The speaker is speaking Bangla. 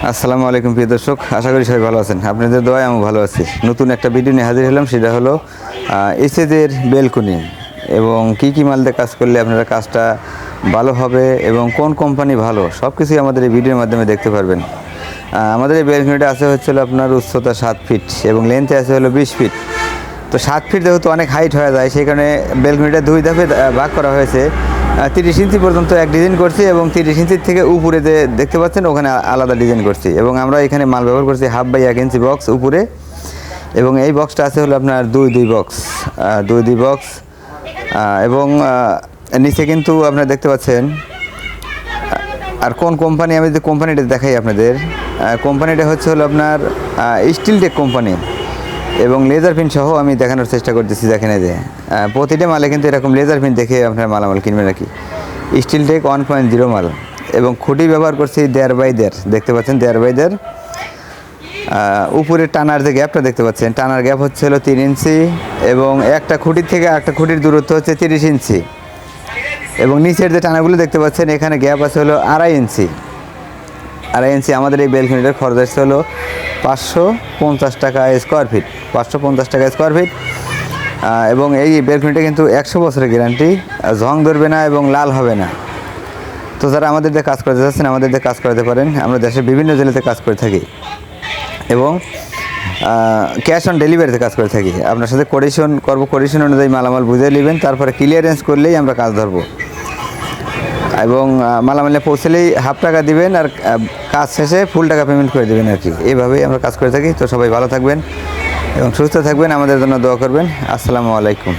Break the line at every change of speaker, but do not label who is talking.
আসসালামু আলাইকুম প্রিয় দর্শক, আশা করি সবাই ভালো আছেন। আপনাদের দোয়ায় আমি ভালো আছি। নতুন একটা ভিডিও নিয়ে হাজির হলাম, সেটা হলো এসএজের বেলকনি এবং কি মাল দিয়ে কাজ করলে আপনারা কাজটা ভালো হবে এবং কোন কোম্পানি ভালো, সব কিছুই আমাদের এই ভিডিওর মাধ্যমে দেখতে পারবেন। আমাদের এই বেলকনিটা আছে হচ্ছিল আপনার উচ্চতা 7 ফিট এবং লেন্থে আছে হলো 20 ফিট। তো 7 ফিট যেহেতু অনেক হাইট হয়ে যায়, সেই কারণে বেলকনিটা 2 ধাপে ভাগ করা হয়েছে। 30 ইঞ্চি পর্যন্ত এক ডিজাইন করছি এবং 30 ইঞ্চির থেকে উপরে যে দেখতে পাচ্ছেন ওখানে আলাদা ডিজাইন করছি এবং আমরা এখানে মাল ব্যবহার করছি 1/2 বাই 1 ইঞ্চি বক্স উপরে। এবং এই বক্সটা আছে হলো আপনার দুই বক্স, দুই বক্স এবং নিচে কিন্তু আপনারা দেখতে পাচ্ছেন। আর কোন কোম্পানি, আমি যদি কোম্পানিটা দেখাই আপনাদের, কোম্পানিটা হচ্ছে হলো আপনার স্টিলটেক কোম্পানি এবং লেজার পিন সহ আমি দেখানোর চেষ্টা করতেছি। দেখেন এই যে প্রতিটা মালে কিন্তু এরকম লেজার পিন দেখে আপনার মালামাল কিনবেন আর কি। স্টিলটেক 1.0 মাল এবং খুঁটি ব্যবহার করছি 1.5 বাই 1.5, দেখতে পাচ্ছেন 1.5 বাই 1.5। উপরে টানার যে গ্যাপটা দেখতে পাচ্ছেন, টানার গ্যাপ হচ্ছে হলো 3 ইঞ্চি এবং একটা খুঁটির থেকে আরেকটা খুঁটির দূরত্ব হচ্ছে 30 ইঞ্চি এবং নিচের যে টানাগুলো দেখতে পাচ্ছেন এখানে গ্যাপ আছে হলো 2.5 ইঞ্চি। 2.5 ইঞ্চি। আমাদের এই বেলকনিটার খরচ আসছে হলো 550 টাকা স্কোয়ার ফিট, 550 টাকা স্কোয়ার ফিট। এবং এই বেলকনিটা কিন্তু 100 বছরের গ্যারান্টি, জং ধরবে না এবং লাল হবে না। তো যারা আমাদের দিয়ে কাজ করতে চাচ্ছেন আমাদের দিয়ে কাজ করাতে পারেন। আমরা দেশের বিভিন্ন জেলাতে কাজ করে থাকি এবং ক্যাশ অন ডেলিভারিতে কাজ করে থাকি। আপনার সাথে কোটেশন করবো, কোটেশন অনুযায়ী মালামাল বুঝে নেবেন, তারপরে ক্লিয়ারেন্স করলেই আমরা কাজ ধরবো এবং মালামালে পৌঁছলেই 1/2 টাকা দিবেন আর কাজ শেষে ফুল টাকা পেমেন্ট করে দেবেন আর কি। এইভাবেই আমরা কাজ করে থাকি। তো সবাই ভালো থাকবেন এবং সুস্থ থাকবেন, আমাদের জন্য দোয়া করবেন। আসসালামু আলাইকুম।